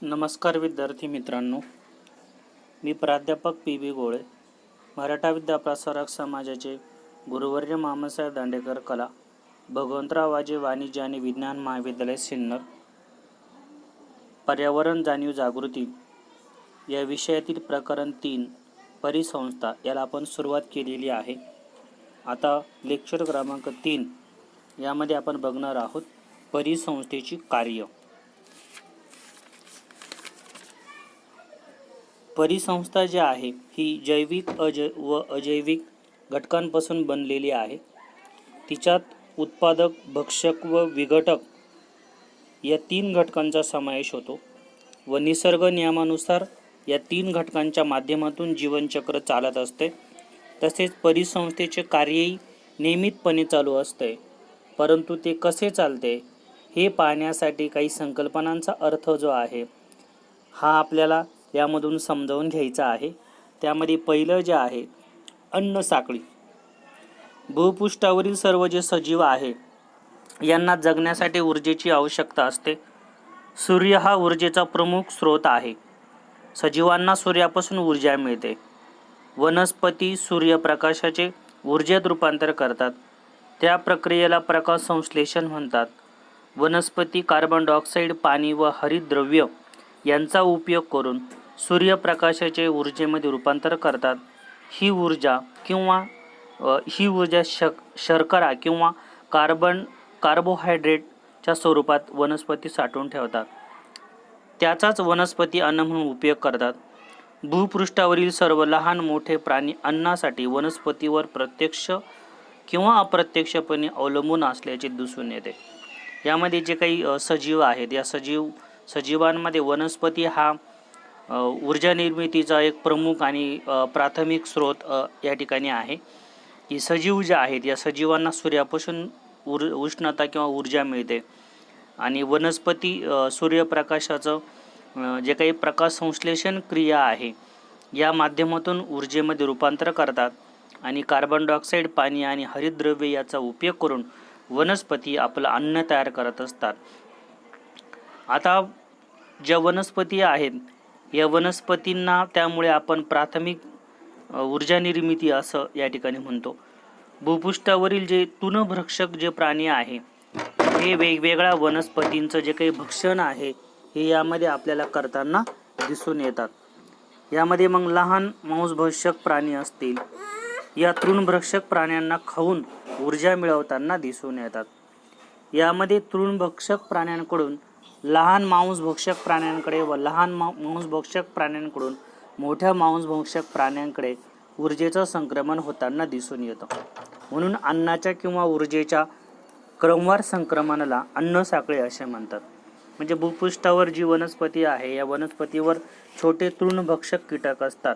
नमस्कार विद्यार्थी मित्रांनो, मी प्राध्यापक पी.बी. गोळे, मराठा विद्याप्रसारक समाजाचे गुरुवर्य मामासाहेब दांडेकर कला, भगवंतराव वाजे वाणिज्य आणि विज्ञान महाविद्यालय सिन्नर, पर्यावरण जाणीव जागृती या विषयातील प्रकरण 3 परिसंस्था याला आपण सुरुवात केलेली आहे. आता लेक्चर क्रमांक 3 यामध्ये आपण बघणार आहोत परिसंस्थेची कार्य. परिसंस्था जी आहे ही जैविक व अजैविक घटकांपासून बनलेली आहे. तिच्यात उत्पादक, भक्षक व विघटक या 3 घटकांचा समावेश होतो व निसर्ग नियमानुसार या 3 घटकांच्या माध्यमातून जीवनचक्र चालत असते. तसेच परिसंस्थेचे कार्यही नियमितपणे चालू असते, परंतु ते कसे चालते हे पाहण्यासाठी काही संकल्पनांचा अर्थ जो आहे हा आपल्याला यामधून समजावून घ्यायचा आहे. त्यामध्ये पहिलं जे आहे अन्न साखळी. भूपृष्ठावरील सर्व जे सजीव आहे यांना जगण्यासाठी ऊर्जेची आवश्यकता असते. सूर्य हा ऊर्जेचा प्रमुख स्रोत आहे. सजीवांना सूर्यापासून ऊर्जा मिळते. वनस्पती सूर्यप्रकाशाचे ऊर्जेत रूपांतर करतात. त्या प्रक्रियेला प्रकाश संश्लेषण म्हणतात. वनस्पती कार्बन डायऑक्साईड, पाणी व हरितद्रव्य यांचा उपयोग करून सूर्यप्रकाशाचे ऊर्जेमध्ये रूपांतर करतात. ही ऊर्जा शर्करा किंवा कार्बोहायड्रेटच्या स्वरूपात वनस्पती साठवून ठेवतात. त्याचाच वनस्पती अन्न म्हणून उपयोग करतात. भूपृष्ठावरील सर्व लहान मोठे प्राणी अन्नासाठी वनस्पतीवर प्रत्यक्ष किंवा अप्रत्यक्षपणे अवलंबून असल्याचे दिसून येते. यामध्ये जे काही सजीव आहेत या सजीवांमध्ये वनस्पती हा ऊर्जा निर्मितीचा एक प्रमुख आणि प्राथमिक स्रोत या ठिकाणी आहे. की सजीव जे आहेत या सजीवांना सूर्यापासून उष्णता किंवा ऊर्जा मिळते आणि वनस्पती सूर्यप्रकाशाचं जे काही प्रकाश संश्लेषण क्रिया आहे या माध्यमातून ऊर्जेमध्ये रूपांतर करतात आणि कार्बन डायऑक्साईड, पाणी आणि हरितद्रव्य याचा उपयोग करून वनस्पती आपलं अन्न तयार करत असतात. आता ज्या वनस्पती आहेत या वनस्पतींना त्यामुळे आपण प्राथमिक ऊर्जा निर्मिती असं या ठिकाणी म्हणतो. भूपृष्ठावरील जे तृणभक्षक जे प्राणी आहे हे वेगवेगळ्या वनस्पतींचं जे काही भक्षण आहे हे यामध्ये आपल्याला करताना दिसून येतात. यामध्ये मग लहान मांसभक्षक प्राणी असतील या तृणभक्षक प्राण्यांना खाऊन ऊर्जा मिळवताना दिसून येतात. यामध्ये तृणभक्षक प्राण्यांकडून लहान मांसभक्षक प्राण्यांकडे व लहान मांसभक्षक प्राण्यांकडून मोठ्या मांसभक्षक प्राण्यांकडे ऊर्जेचं संक्रमण होताना दिसून येतं. म्हणून अन्नाच्या किंवा ऊर्जेच्या क्रमवार संक्रमणाला अन्न साखळी असे म्हणतात. म्हणजे भूपृष्ठावर जी वनस्पती आहे या वनस्पतीवर छोटे तृणभक्षक कीटक असतात.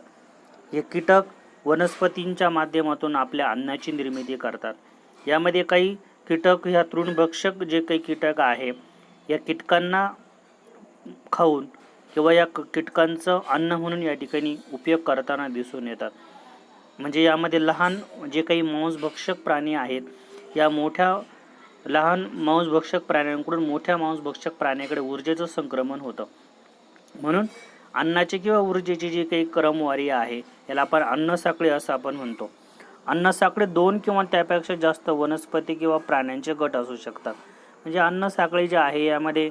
हे कीटक वनस्पतींच्या माध्यमातून आपल्या अन्नाची निर्मिती करतात. यामध्ये काही कीटक ह्या तृणभक्षक जे काही कीटक आहे या कीटकांना खाऊन किंवा या कीटकांचं अन्न म्हणून या ठिकाणी उपयोग करताना दिसून येतात. म्हणजे यामध्ये लहान जे काही मांसभक्षक प्राणी आहेत या लहान मांसभक्षक प्राण्यांकडून मोठ्या मांसभक्षक प्राण्याकडे ऊर्जेचं संक्रमण होतं. म्हणून अन्नाची किंवा ऊर्जेची जी काही क्रमवारी आहे याला आपण अन्नसाखळी असं आपण म्हणतो. अन्नसाखळी 2 किंवा त्यापेक्षा जास्त वनस्पती किंवा प्राण्यांचे गट असू शकतात. म्हणजे अन्नसाखळी जी आहे यामध्ये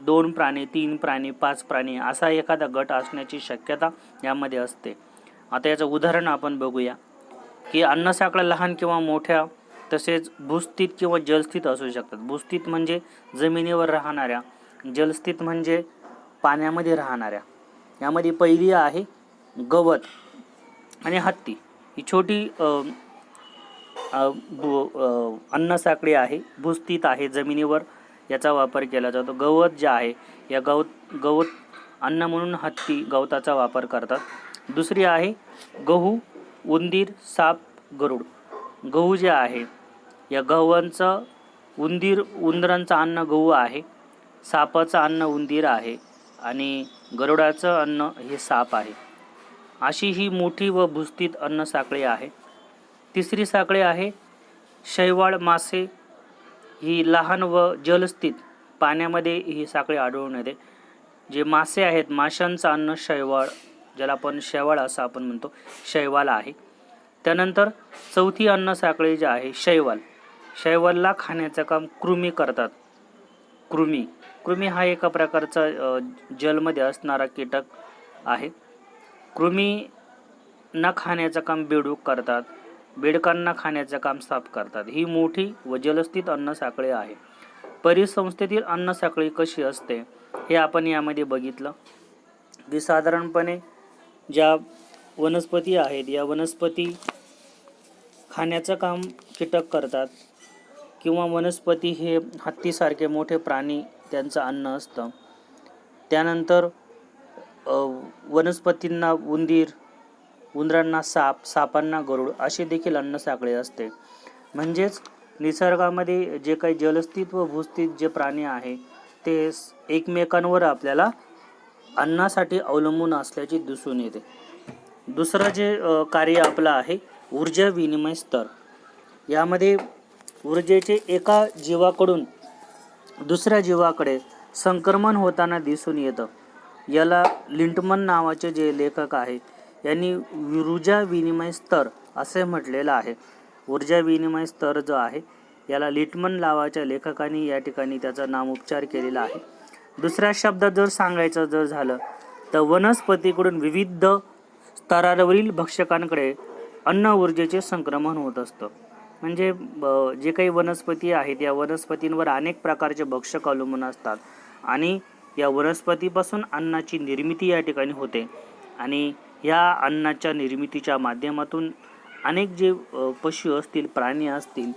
2 प्राणी, 3 प्राणी, 5 प्राणी असा एखादा गट असण्याची शक्यता यामध्ये असते. आता याचं उदाहरण आपण बघूया की अन्नसाखळ्या लहान किंवा मोठ्या तसेच भूस्थित किंवा जलस्थित असू शकतात. भूस्थित म्हणजे जमिनीवर राहणाऱ्या, जलस्थित म्हणजे पाण्यामध्ये राहणाऱ्या. यामध्ये पहिली आहे गवत आणि हत्ती. ही छोटी अन्नसाखळी आहे. भूस्थित आहे, जमिनीवर याचा वापर केला जातो. गवत जे आहे या गवत अन्न म्हणून हत्ती गवताचा वापर करतात. दुसरी आहे गहू, उंदीर, साप, गरुड. गहू जे आहे या गव्हांचं उंदरांचं अन्न गहू आहे, सापाचं अन्न उंदीर आहे आणि गरुडाचं अन्न हे साप आहे. अशी ही मोठी व भूस्थित अन्न साखळी आहे. तिसरी साखळी आहे शैवाल, मासे. ही लहान व जलस्थित पाण्यामध्ये ही साखळी आढळून येते. जे मासे आहेत, माशांचं अन्न शैवाल, ज्याला आपण शेवाळ असं आपण म्हणतो, शैवाल आहे. त्यानंतर चौथी अन्न साखळी जी आहे शैवाल. शैवालला खाण्याचं काम कृमी करतात. कृमी हा एका प्रकारचा जलमध्ये असणारा कीटक आहे. कृमींना खाण्याचं काम बेडूक करतात. बेडकांना खाण्याचं काम साप करतात. ही मोठी व जलस्थित अन्न साखळी आहे. परिसंस्थेतील अन्न साखळी कशी असते हे आपण यामध्ये बघितलं की साधारणपणे ज्या वनस्पती आहेत या वनस्पती खाण्याचं काम कीटक करतात, किंवा वनस्पती हे हत्तीसारखे मोठे प्राणी त्यांचं अन्न असतं. त्यानंतर वनस्पतींना उंदीर, उंदरांना साप, सापांना गरुड असे देखील अन्न साखळी असते. म्हणजेच निसर्गामध्ये जे काही जलस्थित व भूस्थित जे प्राणी आहे ते एकमेकांवर आपल्याला अन्नासाठी अवलंबून असल्याचे दिसून येते. दुसरं जे कार्य आपलं आहे ऊर्जा विनिमय स्तर. यामध्ये ऊर्जेचे एका जीवाकडून दुसऱ्या जीवाकडे संक्रमण होताना दिसून येतं. याला लिंटमन नावाचे जे लेखक आहेत यांनी ऊर्जा विनिमय स्तर असे म्हटलेलं आहे. ऊर्जा विनिमय स्तर जो आहे याला लिटमन नावाच्या लेखकांनी या ठिकाणी त्याचा नामोपचार केलेला आहे. दुसऱ्या शब्दात जर सांगायचं जर झालं तर वनस्पतीकडून विविध स्तरावरील भक्षकांकडे अन्न ऊर्जेचे संक्रमण होत असतं. म्हणजे जे काही वनस्पती आहेत या वनस्पतींवर अनेक प्रकारचे भक्षक अवलंबून असतात आणि या वनस्पतीपासून अन्नाची निर्मिती या ठिकाणी होते आणि या अन्नाच्या निर्मितीच्या माध्यमातून अनेक जे पशु असतील, प्राणी असतील,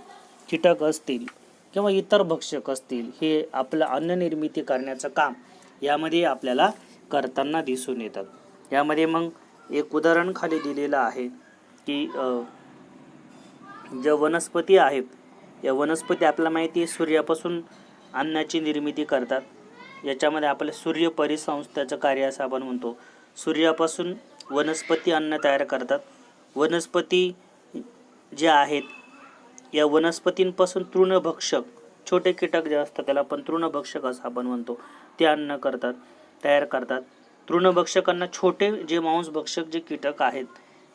कीटक असतील किंवा इतर भक्षक असतील हे आपलं अन्न निर्मिती करण्याचं काम यामध्ये आपल्याला करताना दिसून येतात. यामध्ये मग एक उदाहरण खाली दिलेलं आहे की ज्या वनस्पती आहेत या वनस्पती आपल्याला माहिती आहे सूर्यापासून अन्नाची निर्मिती करतात. याच्यामध्ये आपल्या सूर्य परिसंस्थेचं कार्य असं आपण म्हणतो. सूर्यापासून वनस्पती अन्न तयार करतात. वनस्पती जे आहेत या वनस्पतींपासून तृणभक्षक छोटे कीटक जे असतात त्याला आपण तृणभक्षक असं आपण म्हणतो ते अन्न तयार करतात. तृणभक्षकांना छोटे जे मांसभक्षक जे कीटक आहेत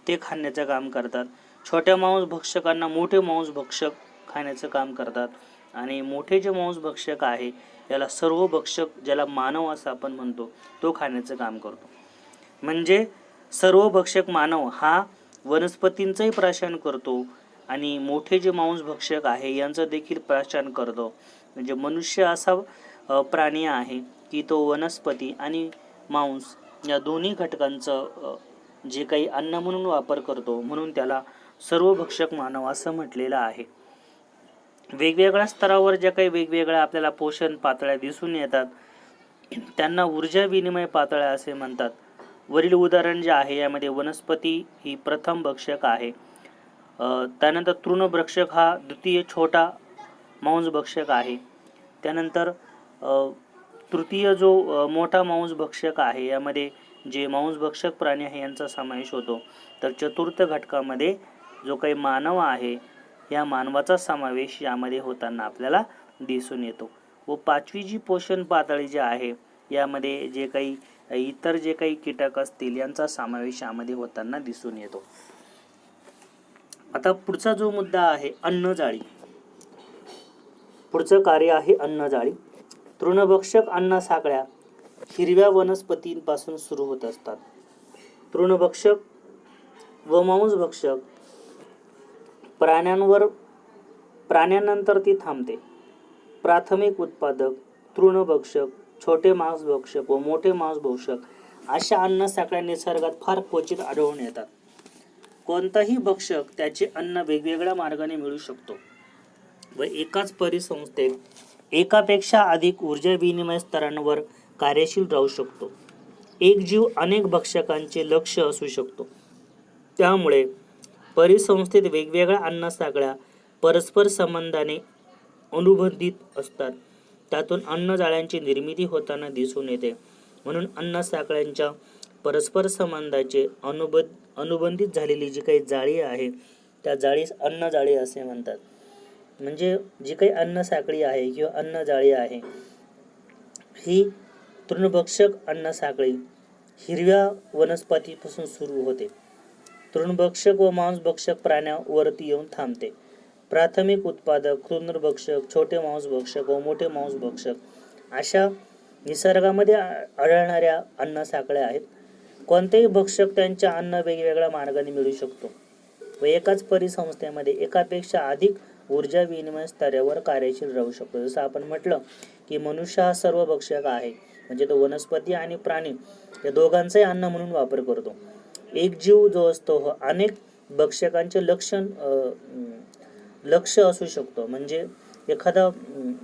ते खाण्याचं काम करतात. छोट्या मांसभक्षकांना मोठे मांसभक्षक खाण्याचं काम करतात आणि मोठे जे मांसभक्षक आहे याला सर्वभक्षक ज्याला मानव असं आपण म्हणतो तो खाण्याचं काम करतो. म्हणजे सर्वभक्षक मानव हा वनस्पतींचंही प्राशन करतो आणि मोठे जे मांसभक्षक आहे यांचं देखील प्राशन करतो. म्हणजे मनुष्य असा प्राणी आहे की तो वनस्पती आणि मांस या दोन्ही घटकांचं जे काही अन्न म्हणून वापर करतो, म्हणून त्याला सर्वभक्षक मानव असं म्हटलेलं आहे. वेगवेगळ्या स्तरावर ज्या काही वेगवेगळ्या आपल्याला पोषण पातळ्या दिसून येतात त्यांना ऊर्जा विनिमय पातळ्या असे म्हणतात. वरील उदाहरण जे आहे यामध्ये वनस्पती ही प्रथम भक्षक आहे. त्यानंतर तृणभक्षक हा द्वितीय छोटा मांसभक्षक आहे. त्यानंतर तृतीय जो मोठा मांसभक्षक आहे यामध्ये जे मांसभक्षक प्राणी आहे यांचा समावेश होतो. तर चतुर्थ घटकामध्ये जो काही मानव आहे या मानवाचा समावेश यामध्ये होताना आपल्याला दिसून येतो. व पाचवी जी पोषण पातळी जी आहे यामध्ये जे काही इतर जे काही कीटक असतील यांचा समावेश यामध्ये होताना दिसून येतो. आता पुढचा जो मुद्दा आहे अन्नजाळी. पुढचं कार्य आहे अन्नजाळी. तृणभक्षक अन्न साखळ्या हिरव्या वनस्पतींपासून सुरू होत असतात. तृणभक्षक व मांसभक्षक प्राण्यांनंतर ती थांबते. प्राथमिक उत्पादक तृणभक्षक, छोटे मांसभक्षक व मोठे मांसभक्षक अशा अन्न साखळ्या निसर्गात फार क्वचित आढळून येतात. कोणताही भक्षक त्याचे अन्न वेगवेगळ्या मार्गाने मिळू शकतो व एकाच परिसंस्थेत एकापेक्षा अधिक ऊर्जा विनिमय स्तरांवर कार्यशील राहू शकतो. एक जीव अनेक भक्षकांचे लक्ष्य असू शकतो. त्यामुळे परिसंस्थेत वेगवेगळ्या अन्न साखळ्या परस्पर संबंधाने अनुबंधित असतात. त्यातून अन्नजाळ्यांची निर्मिती होताना दिसून येते. म्हणून अन्न साखळ्यांच्या परस्पर संबंधाचे अनुबंधित झालेली जी काही जाळी आहे त्या जाळीस अन्नजाळी असे म्हणतात. म्हणजे जी काही अन्न साखळी आहे किंवा अन्नजाळी आहे ही तृणभक्षक अन्न साखळी हिरव्या वनस्पतीपासून सुरू होते. तृणभक्षक व मांसभक्षक प्राण्यावरती येऊन थांबते. प्राथमिक उत्पादक तृणभक्षक, छोटे मांसभक्षक व मोठे मांसभक्षक अशा निसर्गामध्ये आढळणाऱ्या अन्न साखळ्या आहेत. कोणतेही भक्षक त्यांच्या अन्न वेगवेगळ्या मार्गाने मिळू शकतो व एकाच परिसंस्थेमध्ये एकापेक्षा अधिक ऊर्जा विनिमय स्तरावर कार्यशील राहू शकतो. जसं आपण म्हटलं की मनुष्य हा सर्व भक्षक आहे, म्हणजे तो वनस्पती आणि प्राणी या दोघांचाही अन्न म्हणून वापर करतो. एक जीव जो असतो अनेक भक्षकांचे लक्ष असू शकतो. म्हणजे एखादा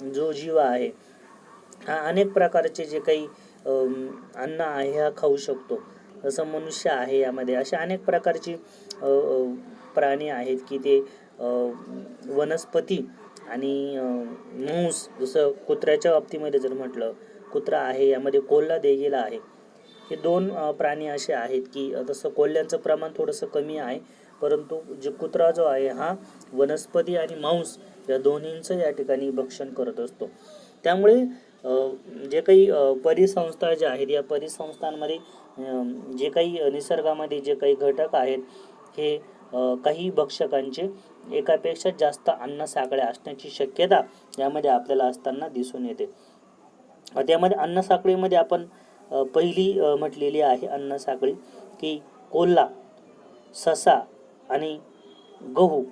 जो जीव आहे हा अनेक प्रकारचे जे काही अन्न आहे हा खाऊ शकतो. जसं मनुष्य आहे, यामध्ये अशा अनेक प्रकारची प्राणी आहेत की ते वनस्पती आणि मांस, जसं कुत्र्याच्या बाबतीमध्ये जर म्हटलं, कुत्रा आहे, यामध्ये कोल्हा देखील आहे. हे दोन प्राणी असे आहेत की तसं कोल्ह्यांचं प्रमाण थोडंसं कमी आहे, परंतु जे कुत्रा जो आहे हा वनस्पती आणि मांस या दोन्हींचं या ठिकाणी भक्षण करत असतो. त्यामुळे जे काही परिसंस्था ज्या आहेत या परिसंस्थांमध्ये जे काही निसर्गामध्ये जे काही घटक आहेत हे काही भक्षकांचे एकापेक्षा जास्त अन्न साखळ्या असण्याची शक्यता यामध्ये आपल्याला असताना दिसून येते. त्यामध्ये अन्न साखळीमध्ये आपण पहिली म्हटलेली आहे अन्न साखळी की कोल्हा, ससा आणि गहू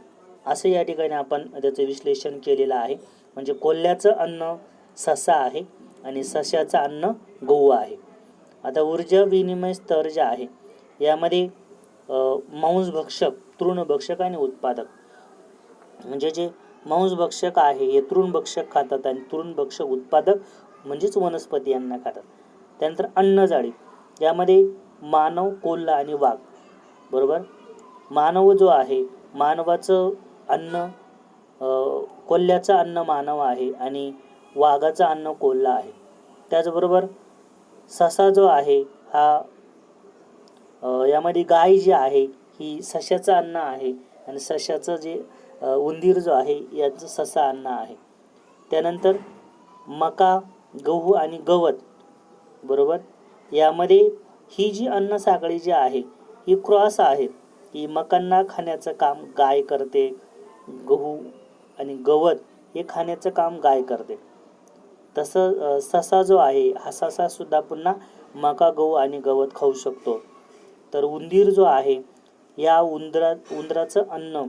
असं या ठिकाणी आपण त्याचं विश्लेषण केलेलं आहे. म्हणजे कोल्ह्याचं अन्न ससा आहे आणि सश्याचं अन्न गहू आहे. आता ऊर्जा विनिमय स्तर जे आहे यामध्ये मांसभक्षक, तृणभक्षक आणि उत्पादक, म्हणजे जे मांसभक्षक आहे हे तृणभक्षक खातात आणि तृणभक्षक उत्पादक म्हणजेच वनस्पती यांना खातात. त्यानंतर अन्नजाळी, यामध्ये मानव, कोल्हा आणि वाघ, बरोबर. मानव जो आहे, मानवाचं अन्न कोल्ह्याचं अन्न मानव आहे आणि वाघाचं अन्न कोल्हा आहे. त्याचबरोबर ससा जो आहे हा यामध्ये गाय जी आहे ही सश्याचं अन्न आहे आणि सश्याचं जे उंदीर जो आहे याचं ससा अन्न आहे. त्यानंतर मका, गहू आणि गवत, बरोबर. यामध्ये ही जी अन्न साखळी जी आहे ही क्रॉस आहे की मकांना खाण्याचं काम गाय करते, गहू आणि गवत हे खाण्याचं काम गाय करते. तसं ससा जो आहे हा ससा सुद्धा पुन्हा मका, गहू आणि गवत खाऊ शकतो. तर उंदीर जो आहे या उंदराचं अन्न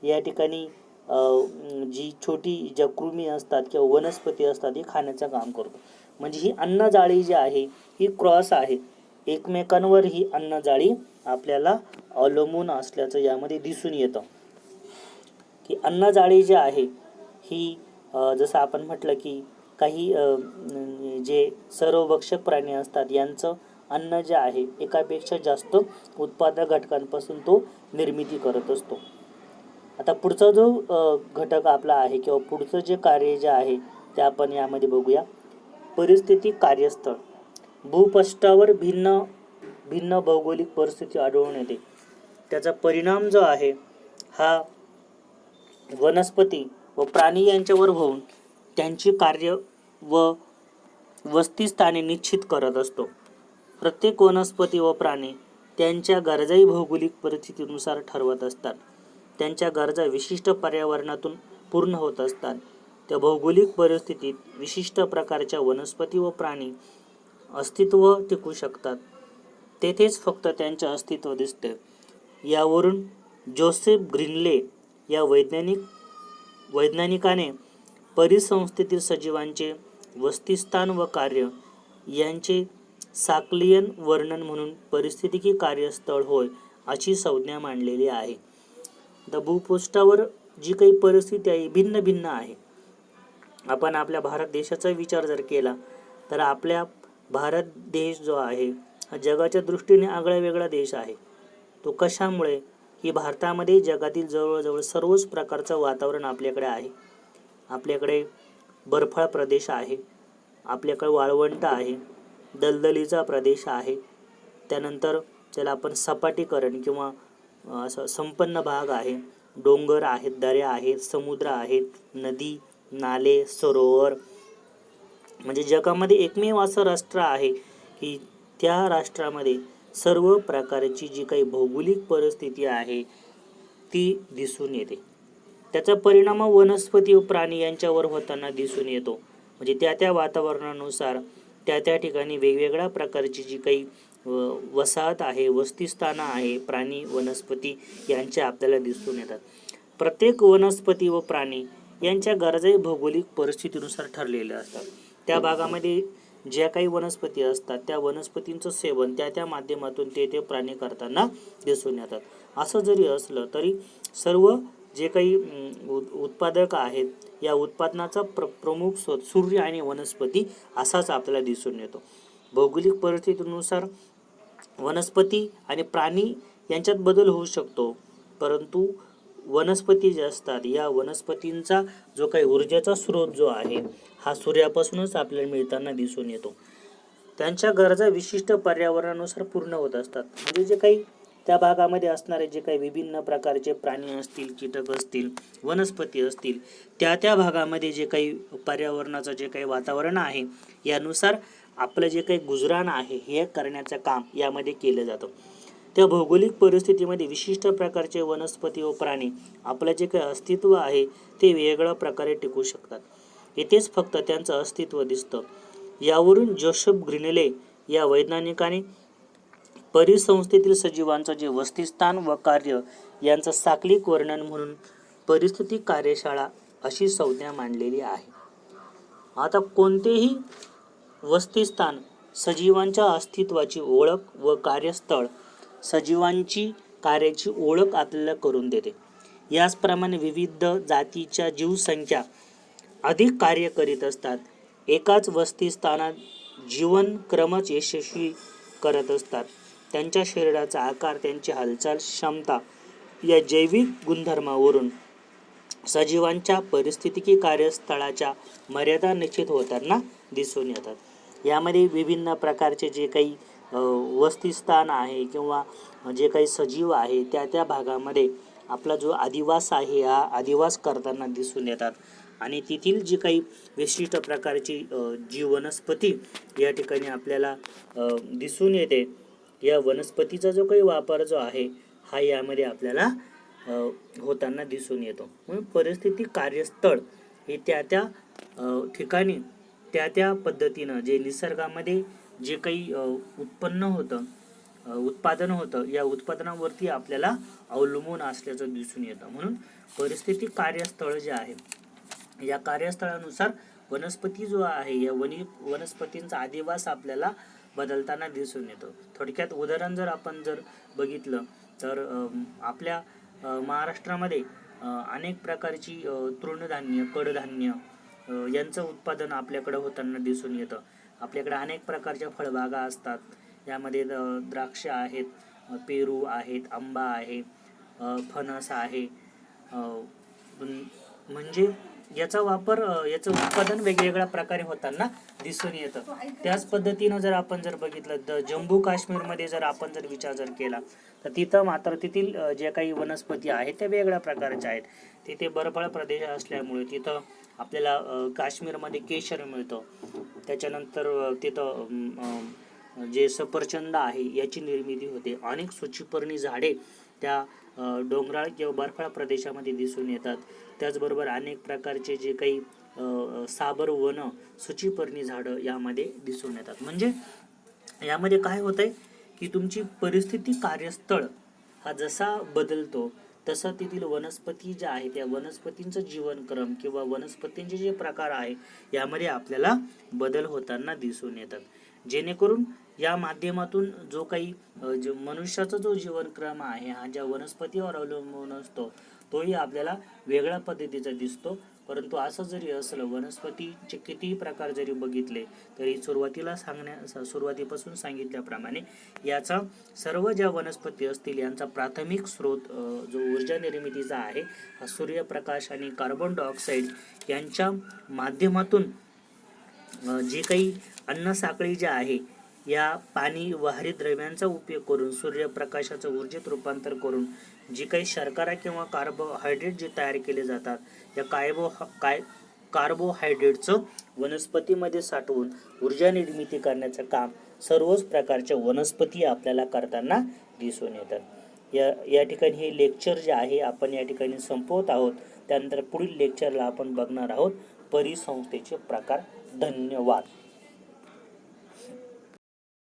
या ठिकाणी जी छोटी ज्या कृमी असतात किंवा वनस्पती असतात हे खाण्याचं काम करतो. म्हणजे ही अन्नजाळी जी आहे ही क्रॉस आहे, एकमेकांवर ही अन्नजाळी आपल्याला अवलंबून असल्याचं यामध्ये दिसून येतं. की अन्नजाळी जी आहे ही जसं आपण म्हटलं की काही जे सर्वभक्षक प्राणी असतात यांचं अन्न जे आहे एकापेक्षा जास्त उत्पादक घटकांपासून तो निर्मिती करत असतो. आता पुढचा जो घटक आपला आहे किंवा पुढचं जे कार्य जे आहे ते आपण यामध्ये बघूया. परिस्थिती कार्यस्थळ, भूपृष्ठावर भिन्न भिन्न भौगोलिक परिस्थिती आढळून येते. त्याचा परिणाम जो आहे हा वनस्पती व प्राणी यांच्यावर होऊन त्यांची कार्य व वस्तीस्थाने निश्चित करत असतो. प्रत्येक वनस्पती व प्राणी त्यांच्या गरजाही भौगोलिक परिस्थितीनुसार ठरवत असतात. त्यांच्या गरजा विशिष्ट पर्यावरणातून पूर्ण होत असतात. त्या भौगोलिक परिस्थितीत विशिष्ट प्रकारच्या वनस्पती व प्राणी अस्तित्व टिकू शकतात. तेथेच फक्त त्यांचे अस्तित्व दिसते. यावरून जोसेफ ग्रीनले या वैज्ञानिकाने परिसंस्थेतील सजीवांचे वस्तीस्थान व कार्य यांचे साक्लियन वर्णन म्हणून परिस्थितिकी कार्यस्थळ होय अशी संज्ञा मांडलेली आहे. तर भूपृष्ठावर जी काही परिस्थिती आहे भिन्न भिन्न आहे. आपण आपल्या भारत देशाचा विचार जर केला तर आपल्या भारत देश जो आहे हा जगाच्या दृष्टीने आगळा वेगळा देश आहे. तो कशामुळे की भारतामध्ये जगातील जवळजवळ सर्वच प्रकारचं वातावरण आपल्याकडे आहे. आपल्याकडे बर्फाळ प्रदेश आहे, आपल्याकडे वाळवंट आहे, दलदलीचा प्रदेश आहे, त्यानंतर त्याला आपण सपाटीकरण किंवा असं संपन्न भाग आहे, डोंगर आहेत, दऱ्या आहेत, समुद्र आहेत, नदी, नाले, सरोवर म्हणजे जगामध्ये एकमेव असं राष्ट्र आहे की त्या राष्ट्रामध्ये सर्व प्रकारची जी काही भौगोलिक परिस्थिती आहे ती दिसून येते. त्याचा परिणाम वनस्पती व प्राणी यांच्यावर होताना दिसून येतो. म्हणजे त्या वातावरणानुसार त्या ठिकाणी वेगवेगळ्या प्रकारची जी काही वसाहत आहे, वस्तीस्थानं आहे, प्राणी वनस्पती यांच्या आपल्याला दिसून येतात. प्रत्येक वनस्पती व प्राणी यांच्या गरजा भौगोलिक परिस्थितीनुसार ठरलेल्या असतात. त्या भागामध्ये ज्या काही वनस्पती असतात त्या वनस्पतींचं सेवन त्या माध्यमातून ते प्राणी करताना दिसून येतात. असं जरी असलं तरी सर्व जे काही उत्पादक आहेत या उत्पादनाचा प्रमुख स्रोत सूर्य आणि वनस्पती असाच आपल्याला दिसून येतो. भौगोलिक परिस्थितीनुसार वनस्पती आणि प्राणी यांच्यात बदल होऊ शकतो, परंतु वनस्पती जे असतात या वनस्पतींचा जो काही ऊर्जेचा स्रोत जो आहे हा सूर्यापासूनच आपल्याला मिळताना दिसून येतो. त्यांच्या गरजा विशिष्ट पर्यावरणानुसार पूर्ण होत असतात. म्हणजे जे काही त्या भागामध्ये असणारे जे काही विभिन्न प्रकारचे प्राणी असतील, कीटक असतील, वनस्पती असतील, त्या भागामध्ये जे काही पर्यावरणाचं जे काही वातावरण आहे यानुसार आपलं जे काही गुजराण आहे हे करण्याचं काम यामध्ये केलं जातं. त्या भौगोलिक परिस्थितीमध्ये विशिष्ट प्रकारचे वनस्पती व प्राणी आपलं जे काही अस्तित्व आहे ते वेगळ्या प्रकारे टिकू शकतात. इथेच फक्त त्यांचं अस्तित्व दिसतं. यावरून जोसेफ ग्रीनले या वैज्ञानिकाने परिसंस्थेतील सजीवांचं जे वस्तीस्थान व कार्य यांचं साकलिक वर्णन म्हणून परिस्थिती कार्यशाळा अशी संज्ञा मांडलेली आहे. आता कोणतेही वस्तीस्थान सजीवांच्या अस्तित्वाची ओळख व कार्यस्थळ सजीवांची कार्याची ओळख आपल्याला करून देते. याचप्रमाणे विविध जातीच्या जीवसंख्या अधिक कार्य करीत असतात. एकाच वस्तीस्थानात जीवनक्रमच यशस्वी करत असतात. त्यांच्या शरीराचा आकार, त्यांची हालचाल क्षमता या जैविक गुणधर्मावरून सजीवांच्या पारिस्थितिकी कार्यस्थळाच्या मर्यादा निश्चित होताना दिसून येतात. यामध्ये विभिन्न प्रकारचे जे काही वस्तीस्थान आहे किंवा जे काही सजीव आहे त्या भागामध्ये आपला जो अधिवास आहे हा अधिवास करताना दिसून येतात. आणि तेथील जी काही विशिष्ट प्रकारची जी वनस्पती या ठिकाणी आपल्याला दिसून येते, या वनस्पतीचा जो काही वापर जो आहे हा यामध्ये आपल्याला होताना दिसून येतो. म्हणून परिस्थिती कार्यस्थळ हे त्या ठिकाणी त्या पद्धतीनं जे निसर्गामध्ये जे काही उत्पन्न होतं, उत्पादन होतं, या उत्पादनावरती आपल्याला अवलंबून असल्याचं दिसून येतं. म्हणून परिस्थिती कार्यस्थळ जे आहे या कार्यस्थळानुसार वनस्पती जो आहे या वनस्पतींचा अधिवास आपल्याला बदलताना दिसून येतो. थोडक्यात उदाहरण जर आपण बघितलं तर आपल्या महाराष्ट्रामध्ये अनेक प्रकारची तृणधान्य, कडधान्य यांचं उत्पादन आपल्याकडे होताना दिसून येतं. आपल्याकडे अनेक प्रकारच्या फळबागा असतात. यामध्ये द्राक्ष आहेत, पेरू आहेत, आंबा आहे, फणस आहे. म्हणजे याचा वापर, याचं उत्पादन वेगवेगळ्या प्रकारे होताना दिसून येतं. त्याच पद्धतीनं जर आपण बघितलं तर जम्मू काश्मीरमध्ये जर आपण विचार केला तर तिथं मात्र तेथील जे काही वनस्पती आहेत त्या वेगळ्या प्रकारच्या आहेत. तिथे बर्फाळ प्रदेश असल्यामुळे तिथं आपल्याला काश्मीरमध्ये केशर मिळतं. त्याच्यानंतर तिथं जे सफरचंद आहे याची निर्मिती होते. अनेक सूचीपर्णी झाडे त्या डोंगराळ किंवा बर्फाळ प्रदेशामध्ये दिसून येतात. त्याचबरोबर अनेक प्रकारचे जे काही साबर वन, सूचीपर्णी झाडं यामध्ये दिसून येतात. म्हणजे यामध्ये काय होतंय की तुमची परिस्थिती कार्यस्थळ हा जसा बदलतो तसं तेथील वनस्पती ज्या आहेत त्या वनस्पतींचं जीवनक्रम किंवा वनस्पतींचे जे प्रकार आहे यामध्ये आपल्याला बदल होताना दिसून येतात. जेणेकरून या माध्यमातून जो काही मनुष्याचा जो जीवनक्रम आहे हा ज्या वनस्पतीवर अवलंबून असतो तोही आपल्याला वेगळ्या पद्धतीचा दिसतो. परंतु असं जरी असलं, वनस्पतीचे कितीही प्रकार जरी बघितले तरी सुरुवातीपासून सांगितल्याप्रमाणे याचा सर्व ज्या वनस्पती असतील यांचा प्राथमिक स्रोत जो ऊर्जा निर्मितीचा आहे हा सूर्यप्रकाश आणि कार्बन डायऑक्साईड यांच्या माध्यमातून जे काही अन्न साखळी जे आहे या पाणी व हरितद्रव्यांचा उपयोग करून सूर्यप्रकाशाचं ऊर्जेत रूपांतर करून जी काही शर्करा किंवा कार्बोहायड्रेट जे तयार केले जातात, या कार्बोहायड्रेटचं वनस्पतीमध्ये साठवून ऊर्जा निर्मिती करण्याचं काम सर्वच प्रकारच्या वनस्पती आपल्याला करताना दिसून येतात। या ठिकाणी हे लेक्चर जे आहे आपण या ठिकाणी संपवत आहोत। त्यानंतर पुढील लेक्चरला आपण बघणार आहोत परिसंस्थेचे प्रकार। धन्यवाद।